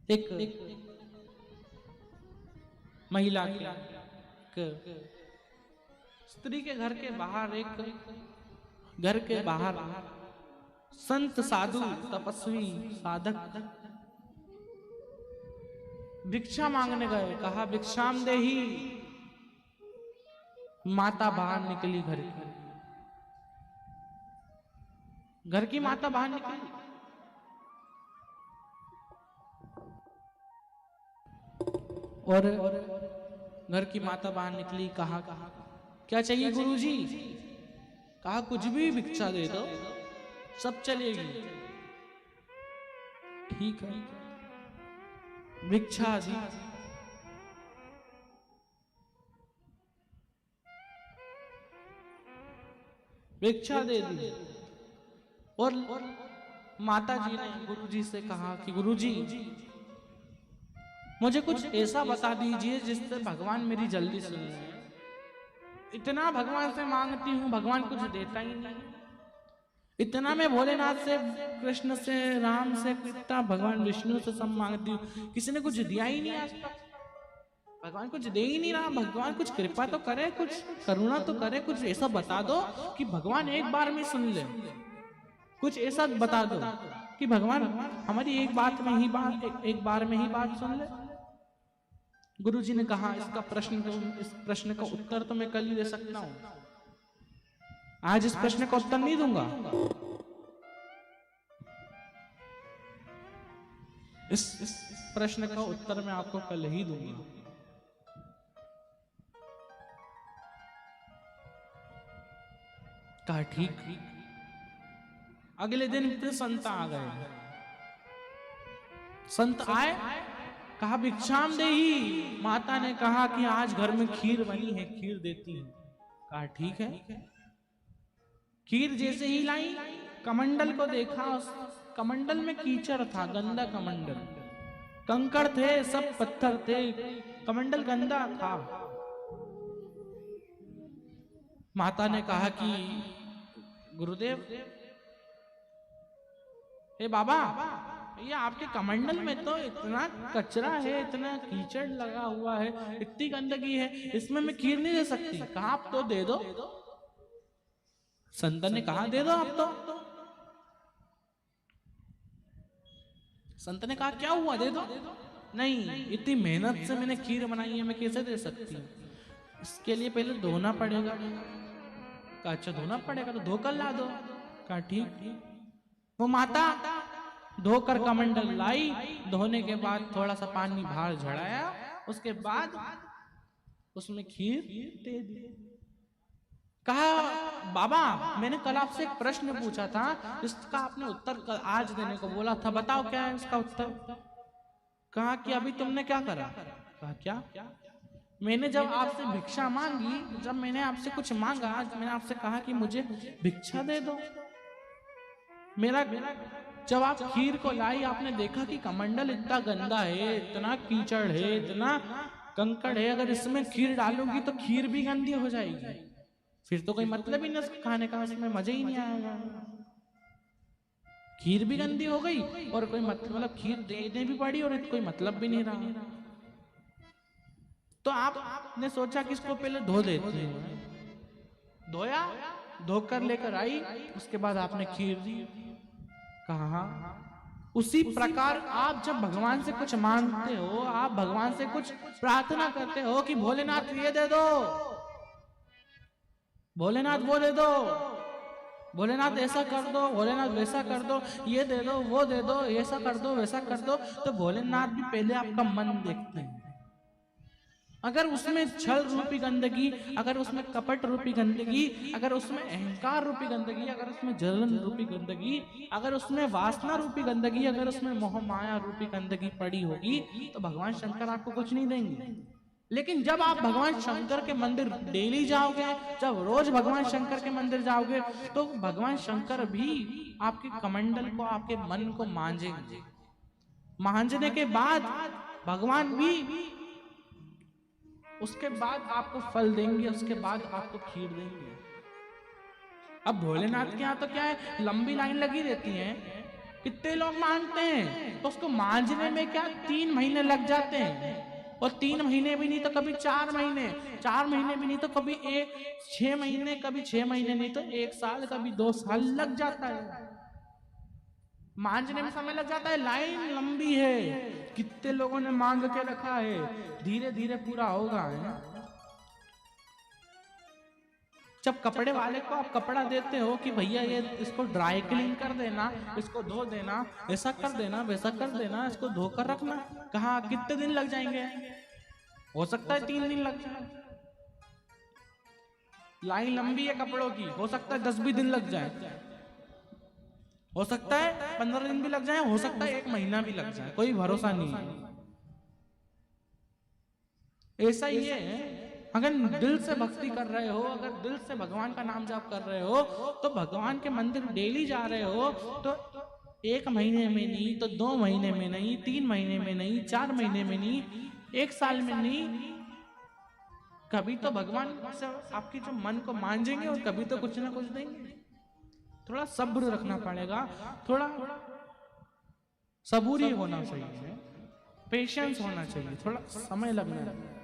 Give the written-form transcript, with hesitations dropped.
एक महिला के स्त्री के घर के बाहर, एक घर के बाहर संत साधु तपस्वी साधक भिक्षा मांगने गए। कहा भिक्षाम देहि। माता बाहर निकली, घर की माता बाहर निकली और घर की माता बाहर निकली। कहा क्या चाहिए गुरुजी? कहा कुछ भी भिक्षा दे दो, सब चलेगी। ठीक है, भिक्षा दी। भिक्षा दे दी और माता जी ने गुरुजी से कहा कि गुरुजी मुझे कुछ ऐसा बता दीजिए जिससे भगवान मेरी जल्दी सुन ले। इतना भगवान से मांगती हूँ, भगवान कुछ देता ही नहीं। इतना मैं भोलेनाथ से, कृष्ण से, राम से, इतना भगवान विष्णु से सब मांगती हूँ, किसी ने कुछ दिया ही नहीं आज तक। भगवान कुछ दे ही नहीं रहा। भगवान कुछ कृपा तो करे, कुछ करुणा तो करे, कुछ ऐसा बता दो कि भगवान एक बार में सुन ले। कुछ ऐसा बता दो कि भगवान हमारी एक बार में ही बात सुन ले। गुरुजी ने कहा इस प्रश्न का उत्तर तो मैं कल ही दे सकता हूं, आज इस प्रश्न का उत्तर नहीं दूंगा। इस प्रश्न का उत्तर मैं आपको कल ही दूंगा। कहा ठीक। अगले दिन फिर संत आ गए। संत आए, कहा भिक्षाम देहि। माता ने कहा कि आज घर में खीर बनी है, खीर देती हूं। कहा ठीक है। खीर जैसे ही लाई, कमंडल को देखा, उस कमंडल में कीचड़ था, गंदा कमंडल, कंकड़ थे, सब पत्थर थे, कमंडल गंदा था। माता ने कहा कि गुरुदेव, हे बाबा, ये आपके कमंडल में तो इतना कचरा है, इतना कीचड़ लगा हुआ है, इतनी गंदगी है, इसमें मैं खीर नहीं दे सकती। कहा आप तो दे दो। संत ने कहा दे दो आप तो। संत ने कहा क्या हुआ, दे दो। नहीं, इतनी मेहनत से मैंने खीर बनाई है, मैं कैसे दे सकती हूँ? इसके लिए पहले धोना पड़ेगा। कहा अच्छा धोना पड़ेगा, तो धोकर ला दो। कहा ठीक। वो माता धोकर कमंडल लाई। धोने के बाद थोड़ा सा पानी बाहर झड़ाया, उसके बाद उसमें खीर दे दी। कहा बाबा, मैंने कल आपसे एक प्रश्न पूछा था, इसका आपने उत्तर आज देने को बोला था, बताओ क्या है इसका उत्तर? कहा कि अभी तुमने क्या करा? कहा क्या? मैंने जब आपसे भिक्षा मांगी, जब मैंने आपसे कुछ मांगा, मैंने आपसे कहा कि मुझे भिक्षा दे दो। जब आप खीर को लाई, आपने देखा कि कमंडल इतना गंदा है, इतना कीचड़ है, इतना कंकड़ है, अगर इसमें खीर डालूंगी तो खीर भी गंदी हो जाएगी, फिर तो कोई मतलब ही नहीं खाने का, इसमें मजा ही नहीं आएगा। खीर भी गंदी हो गई और कोई मतलब खीर देने भी पड़ी और कोई मतलब भी नहीं रहा। तो आपने सोचा कि इसको पहले धो देते हैं। धोया, धोकर लेकर आई, उसके बाद आपने खीर दी। कहा उसी प्रकार आप जब भगवान से कुछ मांगते हो, आप भगवान से कुछ प्रार्थना करते हो कि भोलेनाथ ये दे दो, भोलेनाथ वो दे दो, भोलेनाथ ऐसा कर दो, भोलेनाथ वैसा कर दो, ये दे दो, वो दे दो, ऐसा कर दो, वैसा कर दो, तो भोलेनाथ भी पहले आपका मन देखते हैं। अगर उसमें छल रूपी गंदगी, अगर उसमें कपट रूपी गंदगी, अगर उसमें अहंकार रूपी गंदगी, अगर उसमें जलन रूपी गंदगी, अगर उसमें वासना रूपी गंदगी, अगर उसमें मोह माया रूपी गंदगी पड़ी होगी, तो भगवान शंकर आपको कुछ नहीं देंगे। लेकिन जब आप भगवान शंकर के मंदिर डेली जाओगे, जब रोज भगवान शंकर के मंदिर जाओगे, तो भगवान शंकर भी आपके कमंडल को, आपके मन को मांझेंगे। मांझने के बाद भगवान भी उसके बाद आपको फल देंगे, उसके बाद आपको खीर देंगे। अब भोलेनाथ के यहाँ तो क्या है, लंबी लाइन लगी रहती है, कितने लोग मांगते हैं तो उसको मांझने में क्या 3 महीने लग जाते हैं, और 3 महीने भी नहीं तो कभी 4 महीने, 4 महीने भी नहीं तो कभी 6 महीने, कभी 6 महीने नहीं तो 1 साल, कभी 2 साल लग जाता है। मांझने में समय लग जाता है, लाइन लंबी है, कितने लोगों ने मांग के रखा है, धीरे धीरे पूरा होगा है। जब कपड़े वाले को आप कपड़ा देते हो कि भैया ये इसको ड्राई क्लीन कर देना, इसको धो देना, ऐसा कर देना, वैसा कर देना, इसको धोकर रखना, कहाँ कितने दिन लग जाएंगे? हो सकता है 3 दिन लग जाए। लाइन लंबी है कपड़ों की, हो सकता है 10 भी दिन लग जाए, हो सकता है 15 दिन भी लग जाए, हो सकता है 1 महीना भी लग जाए, कोई भरोसा नहीं है। ऐसा ही है, अगर दिल से भक्ति कर रहे हो, अगर दिल से भगवान का नाम जाप कर रहे हो, तो भगवान के मंदिर डेली जा रहे हो, तो 1 महीने में नहीं तो 2 महीने में नहीं, 3 महीने में नहीं, 4 महीने में नहीं, 1 साल में नहीं, कभी तो भगवान से आपकी जो मन को मांझेंगे और कभी तो कुछ ना कुछ देंगे। थोड़ा सब्र रखना पड़ेगा, थोड़ा सबूरी होना चाहिए, पेशेंस होना चाहिए, थोड़ा समय लगना है।